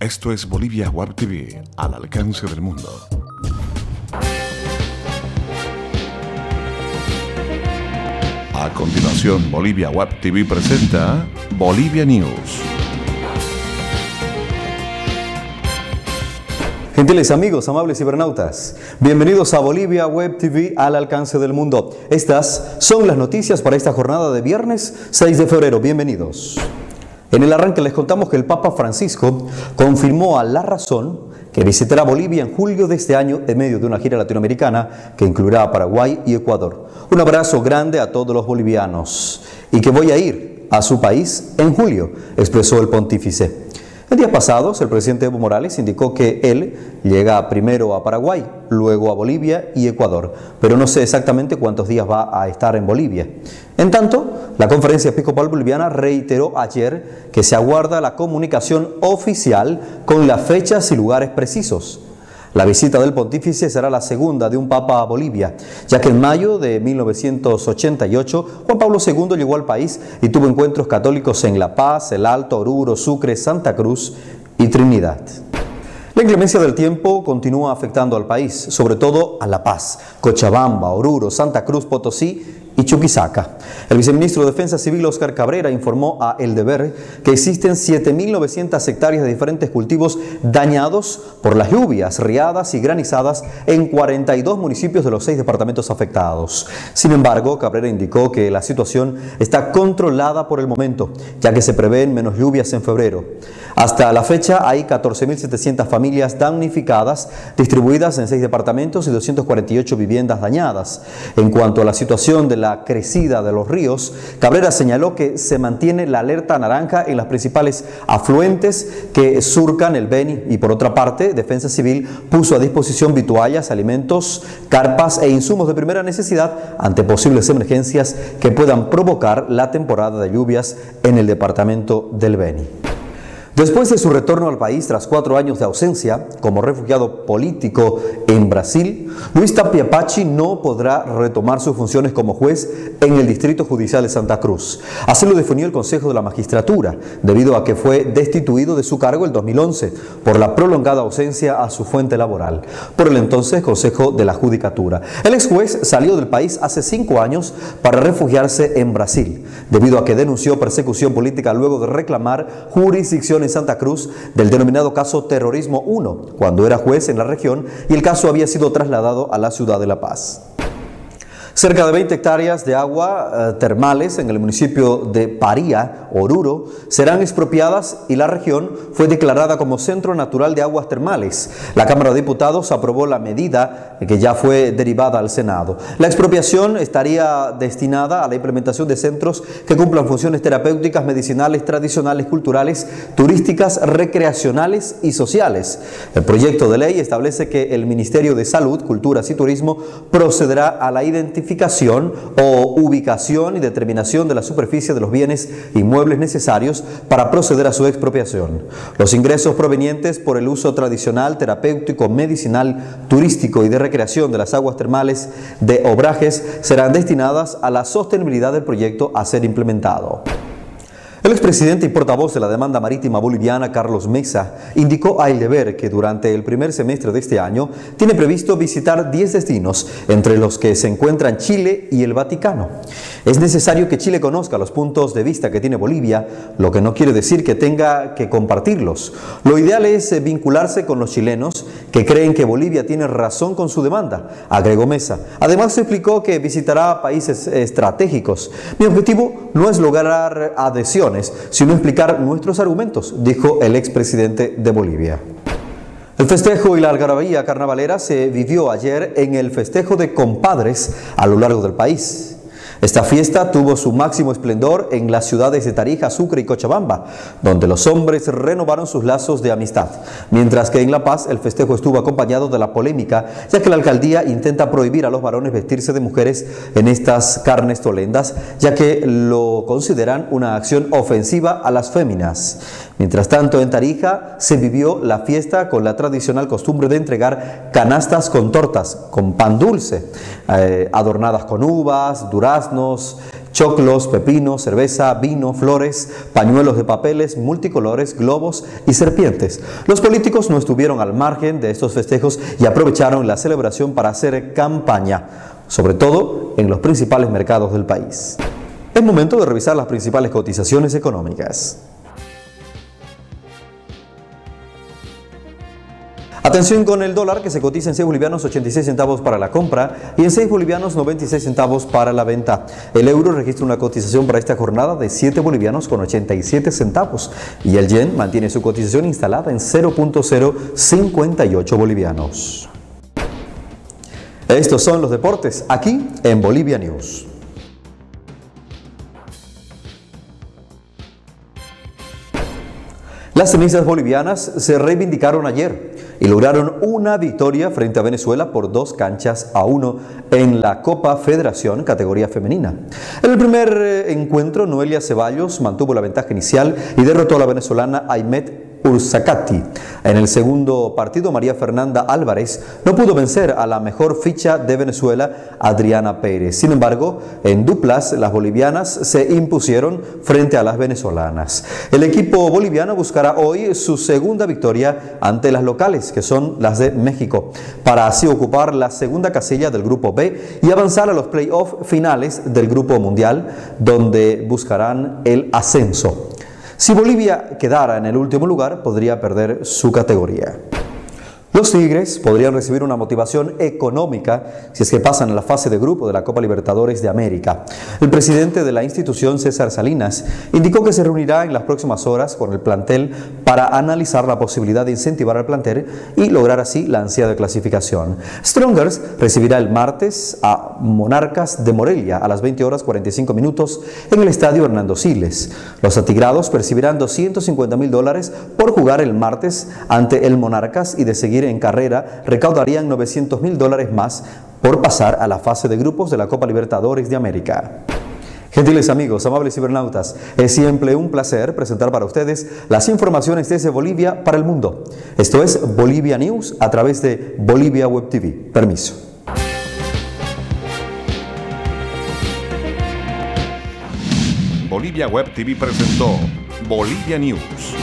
Esto es Bolivia Web TV, al alcance del mundo. A continuación, Bolivia Web TV presenta Bolivia News. Gentiles amigos, amables cibernautas, bienvenidos a Bolivia Web TV al alcance del mundo. Estas son las noticias para esta jornada de viernes 6 de febrero. Bienvenidos. En el arranque les contamos que el Papa Francisco confirmó a La Razón que visitará Bolivia en julio de este año en medio de una gira latinoamericana que incluirá a Paraguay y Ecuador. Un abrazo grande a todos los bolivianos y que voy a ir a su país en julio, expresó el pontífice. El día pasado, el presidente Evo Morales indicó que él llega primero a Paraguay, luego a Bolivia y Ecuador, pero no sé exactamente cuántos días va a estar en Bolivia. En tanto, la Conferencia Episcopal Boliviana reiteró ayer que se aguarda la comunicación oficial con las fechas y lugares precisos. La visita del pontífice será la segunda de un papa a Bolivia, ya que en mayo de 1988 Juan Pablo II llegó al país y tuvo encuentros católicos en La Paz, El Alto, Oruro, Sucre, Santa Cruz y Trinidad. La inclemencia del tiempo continúa afectando al país, sobre todo a La Paz, Cochabamba, Oruro, Santa Cruz, Potosí y Chuquisaca. El viceministro de Defensa Civil, Óscar Cabrera, informó a El Deber que existen 7.900 hectáreas de diferentes cultivos dañados por las lluvias, riadas y granizadas en 42 municipios de los 6 departamentos afectados. Sin embargo, Cabrera indicó que la situación está controlada por el momento, ya que se prevén menos lluvias en febrero. Hasta la fecha hay 14.700 familias damnificadas, distribuidas en 6 departamentos y 248 viviendas dañadas. En cuanto a la situación de la crecida de los ríos, Cabrera señaló que se mantiene la alerta naranja en las principales afluentes que surcan el Beni y, por otra parte, Defensa Civil puso a disposición vituallas, alimentos, carpas e insumos de primera necesidad ante posibles emergencias que puedan provocar la temporada de lluvias en el departamento del Beni. Después de su retorno al país tras 4 años de ausencia como refugiado político en Brasil, Luis Tapia Pachi no podrá retomar sus funciones como juez en el Distrito Judicial de Santa Cruz. Así lo definió el Consejo de la Magistratura, debido a que fue destituido de su cargo el 2011 por la prolongada ausencia a su fuente laboral, por el entonces Consejo de la Judicatura. El ex juez salió del país hace 5 años para refugiarse en Brasil, debido a que denunció persecución política luego de reclamar jurisdicción en Santa Cruz del denominado caso Terrorismo 1, cuando era juez en la región y el caso había sido trasladado a la ciudad de La Paz. Cerca de 20 hectáreas de agua termales en el municipio de Paría, Oruro, serán expropiadas y la región fue declarada como Centro Natural de Aguas Termales. La Cámara de Diputados aprobó la medida que ya fue derivada al Senado. La expropiación estaría destinada a la implementación de centros que cumplan funciones terapéuticas, medicinales, tradicionales, culturales, turísticas, recreacionales y sociales. El proyecto de ley establece que el Ministerio de Salud, Culturas y Turismo procederá a la identificación o ubicación y determinación de la superficie de los bienes inmuebles necesarios para proceder a su expropiación. Los ingresos provenientes por el uso tradicional, terapéutico, medicinal, turístico y de recreación de las aguas termales de Obrajes serán destinadas a la sostenibilidad del proyecto a ser implementado. El expresidente y portavoz de la demanda marítima boliviana, Carlos Mesa, indicó a El Deber que durante el primer semestre de este año tiene previsto visitar 10 destinos, entre los que se encuentran Chile y el Vaticano. Es necesario que Chile conozca los puntos de vista que tiene Bolivia, lo que no quiere decir que tenga que compartirlos. Lo ideal es vincularse con los chilenos que creen que Bolivia tiene razón con su demanda, agregó Mesa. Además, se explicó que visitará países estratégicos. Mi objetivo no es lograr adhesión, sino explicar nuestros argumentos, dijo el expresidente de Bolivia. El festejo y la algarabía carnavalera se vivió ayer en el festejo de compadres a lo largo del país. Esta fiesta tuvo su máximo esplendor en las ciudades de Tarija, Sucre y Cochabamba, donde los hombres renovaron sus lazos de amistad, mientras que en La Paz el festejo estuvo acompañado de la polémica, ya que la alcaldía intenta prohibir a los varones vestirse de mujeres en estas carnes tolendas, ya que lo consideran una acción ofensiva a las féminas. Mientras tanto, en Tarija se vivió la fiesta con la tradicional costumbre de entregar canastas con tortas, con pan dulce, adornadas con uvas, duraznos, choclos, pepinos, cerveza, vino, flores, pañuelos de papeles, multicolores, globos y serpientes. Los políticos no estuvieron al margen de estos festejos y aprovecharon la celebración para hacer campaña, sobre todo en los principales mercados del país. Es momento de revisar las principales cotizaciones económicas. Atención con el dólar, que se cotiza en 6 bolivianos 86 centavos para la compra y en 6 bolivianos 96 centavos para la venta. El euro registra una cotización para esta jornada de 7 bolivianos con 87 centavos y el yen mantiene su cotización instalada en 0.058 bolivianos. Estos son los deportes aquí en Bolivia News. Las cenizas bolivianas se reivindicaron ayer y lograron una victoria frente a Venezuela por 2-1 en la Copa Federación categoría femenina. En el primer encuentro, Noelia Ceballos mantuvo la ventaja inicial y derrotó a la venezolana Aymet Urzakati. En el segundo partido, María Fernanda Álvarez no pudo vencer a la mejor ficha de Venezuela, Adriana Pérez. Sin embargo, en duplas, las bolivianas se impusieron frente a las venezolanas. El equipo boliviano buscará hoy su segunda victoria ante las locales, que son las de México, para así ocupar la segunda casilla del grupo B y avanzar a los playoffs finales del grupo mundial, donde buscarán el ascenso. Si Bolivia quedara en el último lugar, podría perder su categoría. Los Tigres podrían recibir una motivación económica si es que pasan a la fase de grupo de la Copa Libertadores de América. El presidente de la institución, César Salinas, indicó que se reunirá en las próximas horas con el plantel para analizar la posibilidad de incentivar al plantel y lograr así la ansiada clasificación. Strongers recibirá el martes a Monarcas de Morelia a las 20 horas 45 minutos en el estadio Hernando Siles. Los atigrados percibirán $250.000 por jugar el martes ante el Monarcas y de seguir en carrera recaudarían $900.000 más por pasar a la fase de grupos de la Copa Libertadores de América. Gentiles amigos, amables cibernautas, es siempre un placer presentar para ustedes las informaciones desde Bolivia para el mundo. Esto es Bolivia News a través de Bolivia Web TV. Permiso. Bolivia Web TV presentó Bolivia News.